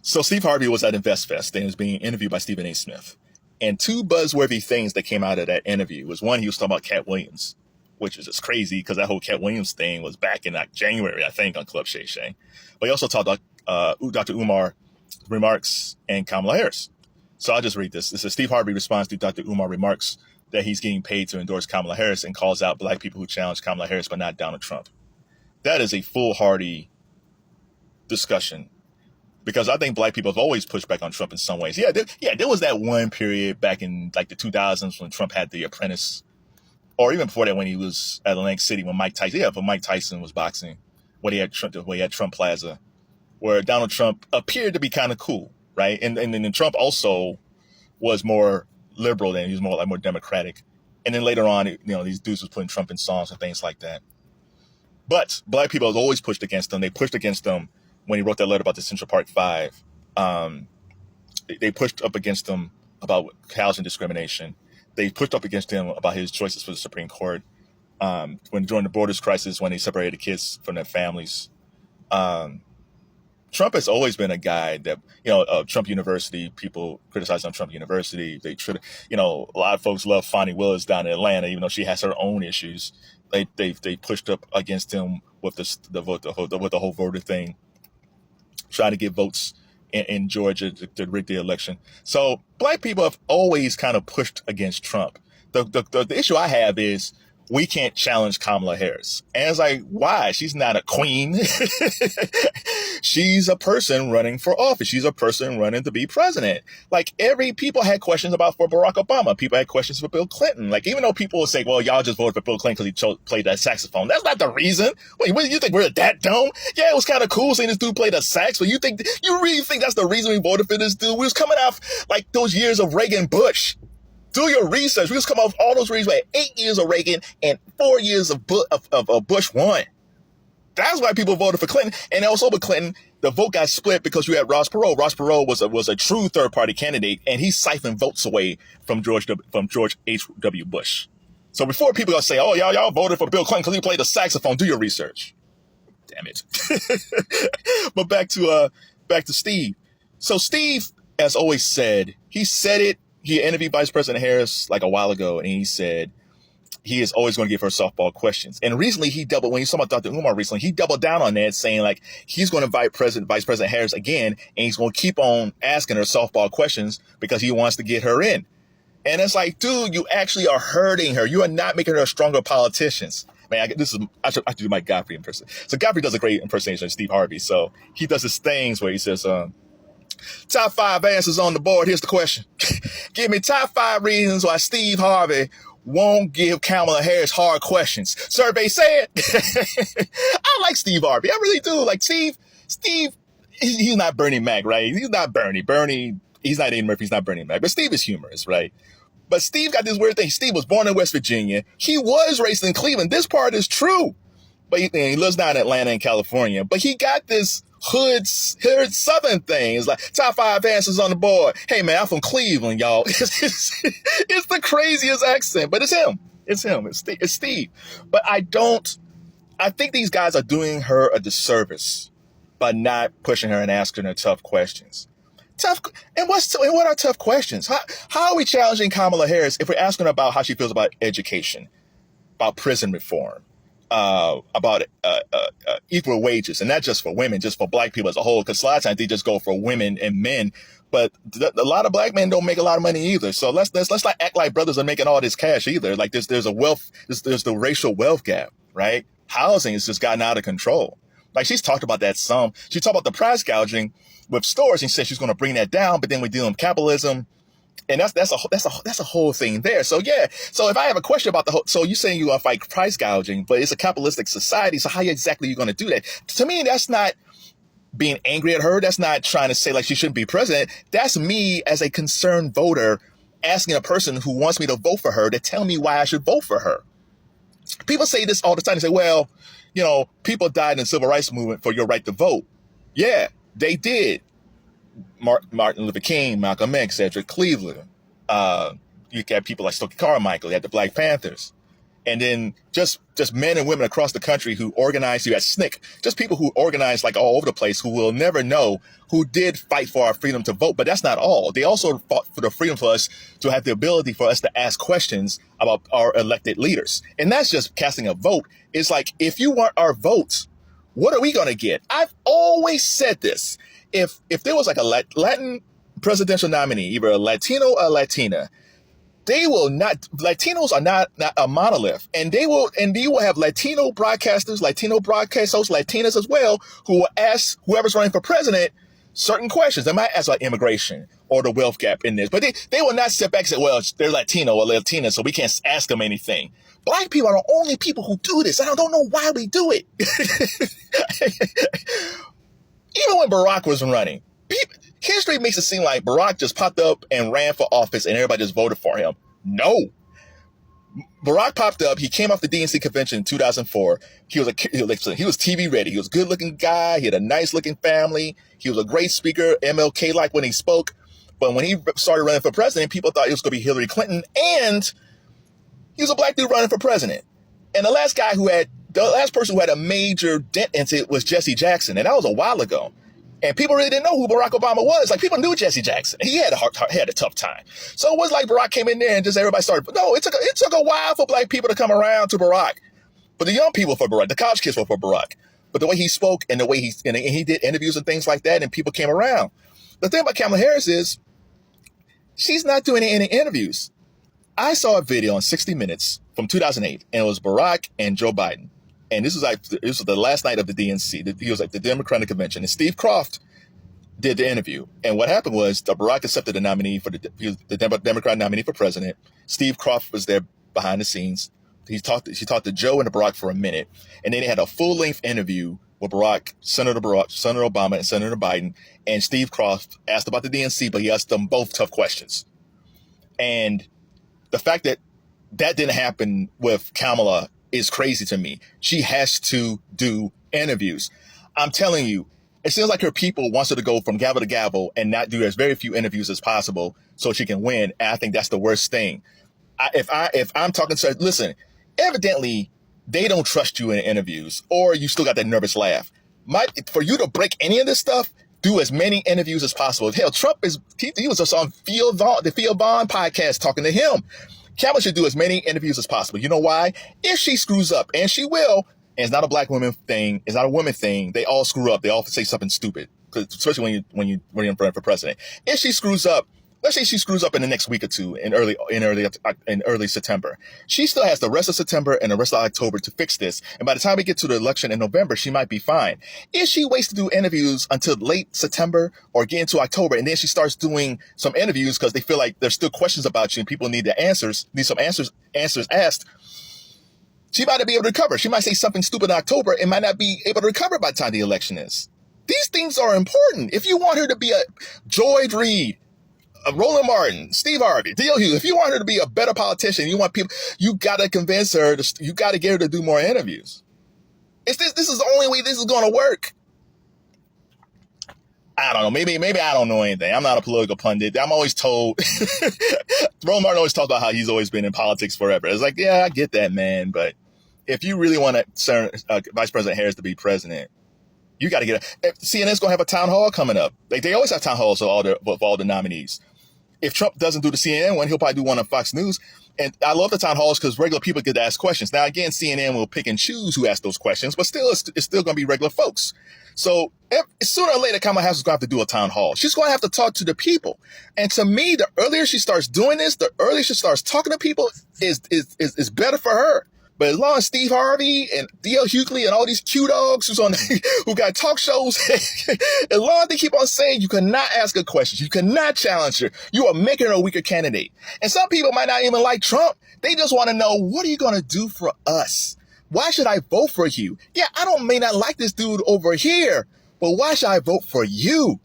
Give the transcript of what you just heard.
So Steve Harvey was at InvestFest and was being interviewed by Stephen A. Smith. And two buzzworthy things that came out of that interview was one, he was talking about Cat Williams, which is just crazy because that whole Cat Williams thing was back in like January, I think, on Club Shay Shay. But he also talked about Dr. Umar remarks and Kamala Harris. So I'll just read this. This is Steve Harvey responds to Dr. Umar remarks that he's getting paid to endorse Kamala Harris and calls out black people who challenge Kamala Harris but not Donald Trump. That is a foolhardy discussion, because I think black people have always pushed back on Trump in some ways. There was that one period back in like the 2000s when Trump had The Apprentice, or even before that when he was at Atlantic City when Mike Tyson was boxing, when he had Trump Plaza, where Donald Trump appeared to be kind of cool, right? And then Trump also was more liberal than he was more democratic. And then later on, these dudes was putting Trump in songs and things like that. But black people have always pushed against him. They pushed against him when he wrote that letter about the Central Park Five. They pushed up against him about housing discrimination. They pushed up against him about his choices for the Supreme Court. During the borders crisis, when he separated kids from their families. Trump has always been a guy that, Trump University, people criticize on Trump University. A lot of folks love Fonnie Willis down in Atlanta, even though she has her own issues. They pushed up against him with the whole voter thing, trying to get votes in Georgia to rig the election. So black people have always kind of pushed against Trump. The issue I have is we can't challenge Kamala Harris. And it's like, why? She's not a queen. She's a person running for office. She's a person running to be president. Like people had questions for Barack Obama. People had questions for Bill Clinton. Like, even though people would say, well, y'all just voted for Bill Clinton because he played that saxophone. That's not the reason. Wait, what, you think we're that dumb? Yeah, it was kind of cool seeing this dude play the sax, but you really think that's the reason we voted for this dude? We was coming off like those years of Reagan Bush. Do your research. We just come off all those reasons. We had 8 years of Reagan and 4 years of Bush 1. That's why people voted for Clinton. And also with Clinton, the vote got split because you had Ross Perot. Ross Perot was a true third-party candidate, and he siphoned votes away from George H.W. Bush. So before people gonna say, oh, y'all voted for Bill Clinton because he played the saxophone, do your research. Damn it. But back to Steve. So Steve, as always said, he said it. He interviewed Vice President Harris like a while ago, and he said he is always going to give her softball questions. And recently when he saw about Dr. Umar recently, he doubled down on that, saying like he's going to invite Vice President Harris again, and he's going to keep on asking her softball questions because he wants to get her in. And it's like, dude, you actually are hurting her. You are not making her a stronger politician. Man, I should do my Godfrey impersonation. So Godfrey does a great impersonation of Steve Harvey. So he does his things where he says, top 5 answers on the board. Here's the question. Give me top 5 reasons why Steve Harvey won't give Kamala Harris hard questions. Survey said. I like Steve Harvey. I really do. Like Steve, he's not Bernie Mac, right? He's not Bernie. Bernie, he's not Eddie Murphy. He's not Bernie Mac. But Steve is humorous, right? But Steve got this weird thing. Steve was born in West Virginia. He was raised in Cleveland. This part is true. But he lives down in Atlanta and California. But he got this hood Southern thing. It's like top 5 answers on the board. Hey man, I'm from Cleveland, y'all. It's the craziest accent, but it's him. It's Steve. But I think these guys are doing her a disservice by not pushing her and asking her tough questions. What are tough questions? How are we challenging Kamala Harris if we're asking her about how she feels about education, about prison reform, about equal wages, and not just for women, just for black people as a whole, because a lot of times they just go for women and men, but a lot of black men don't make a lot of money either. So let's not act like brothers are making all this cash either. Like there's the racial wealth gap, right? Housing has just gotten out of control. Like she's talked about that some. She talked about the price gouging with stores and said she's going to bring that down, but then we're dealing with capitalism. And that's a whole thing there. So yeah. So if I have a question about so you're saying you're going to fight price gouging, but it's a capitalistic society. So how exactly are you going to do that? To me, that's not being angry at her. That's not trying to say like she shouldn't be president. That's me as a concerned voter asking a person who wants me to vote for her to tell me why I should vote for her. People say this all the time. They say, well, people died in the civil rights movement for your right to vote. Yeah, they did. Martin Luther King, Malcolm X, Cedric Cleveland. You got people like Stokely Carmichael. You had the Black Panthers. And then just men and women across the country who organize. You had SNCC, just people who organize like all over the place, who will never know, who did fight for our freedom to vote. But that's not all. They also fought for the freedom for us to have the ability for us to ask questions about our elected leaders. And that's just casting a vote. It's like, if you want our votes, what are we going to get? I've always said this. If there was like a Latin presidential nominee, either a Latino or a Latina, Latinos are not a monolith, and you will have Latino broadcasters, Latino broadcast hosts, Latinas as well, who will ask whoever's running for president certain questions. They might ask about immigration or the wealth gap in this, but they will not sit back and say, well, they're Latino or Latina, so we can't ask them anything. Black people are the only people who do this. I don't know why we do it. Even when Barack was running, history makes it seem like Barack just popped up and ran for office and everybody just voted for him. No. Barack popped up. He came off the DNC convention in 2004. He was TV ready. He was a good looking guy. He had a nice looking family. He was a great speaker, MLK-like when he spoke. But when he started running for president, people thought it was going to be Hillary Clinton. And he was a black dude running for president. And the last person who had a major dent into it was Jesse Jackson. And that was a while ago. And people really didn't know who Barack Obama was. Like, people knew Jesse Jackson. He had a tough time. So it was like Barack came in there and just everybody started. No, it took a while for black people to come around to Barack. But the young people for Barack, the college kids were for Barack. But the way he spoke and the way he did interviews and things like that, and people came around. The thing about Kamala Harris is she's not doing any interviews. I saw a video on 60 Minutes from 2008, and it was Barack and Joe Biden. And this was the last night of the DNC. He was like the Democratic convention. And Steve Croft did the interview. And what happened was that Barack accepted the nominee for the Democratic nominee for president. Steve Croft was there behind the scenes. She talked to Joe and Barack for a minute. And then they had a full-length interview with Senator Obama, and Senator Biden. And Steve Croft asked about the DNC, but he asked them both tough questions. And the fact that didn't happen with Kamala is crazy to me. She has to do interviews. I'm telling you, it seems like her people wants her to go from gavel to gavel and not do as very few interviews as possible so she can win. And I think that's the worst thing. If I'm talking to her, listen, evidently they don't trust you in interviews, or you still got that nervous laugh. For you to break any of this stuff, do as many interviews as possible. Hell, Trump he was just on the Theo Vaughn podcast talking to him. Kamala should do as many interviews as possible. You know why? If she screws up, and she will, and it's not a black woman thing, it's not a woman thing, they all screw up. They all say something stupid, especially when you're running for president. If she screws up, let's say she screws up in the next week or two in early September. She still has the rest of September and the rest of October to fix this. And by the time we get to the election in November, she might be fine. If she waits to do interviews until late September or get into October, and then she starts doing some interviews because they feel like there's still questions about you and people need some answers asked, she might not be able to recover. She might say something stupid in October and might not be able to recover by the time the election is. These things are important. If you want her to be a Joy Reid, Roland Martin, Steve Harvey, D.L. Hughes, if you want her to be a better politician, you got to convince her, you got to get her to do more interviews. This is the only way this is going to work. I don't know. Maybe I don't know anything. I'm not a political pundit. I'm always told, Roland Martin always talks about how he's always been in politics forever. It's like, yeah, I get that, man. But if you really want Vice President Harris to be president, you got to get CNN's going to have a town hall coming up. Like, they always have town halls for all the nominees. If Trump doesn't do the CNN one, he'll probably do one on Fox News. And I love the town halls because regular people get to ask questions. Now, again, CNN will pick and choose who asks those questions, but still, it's still going to be regular folks. So sooner or later, Kamala Harris is going to have to do a town hall. She's going to have to talk to the people. And to me, the earlier she starts doing this, the earlier she starts talking to people is better for her. But as long as Steve Harvey and D.L. Hughley and all these Q dogs who got talk shows, as long as they keep on saying you cannot ask her questions, you cannot challenge her, you are making her a weaker candidate. And some people might not even like Trump. They just want to know, what are you going to do for us? Why should I vote for you? Yeah, may not like this dude over here, but why should I vote for you?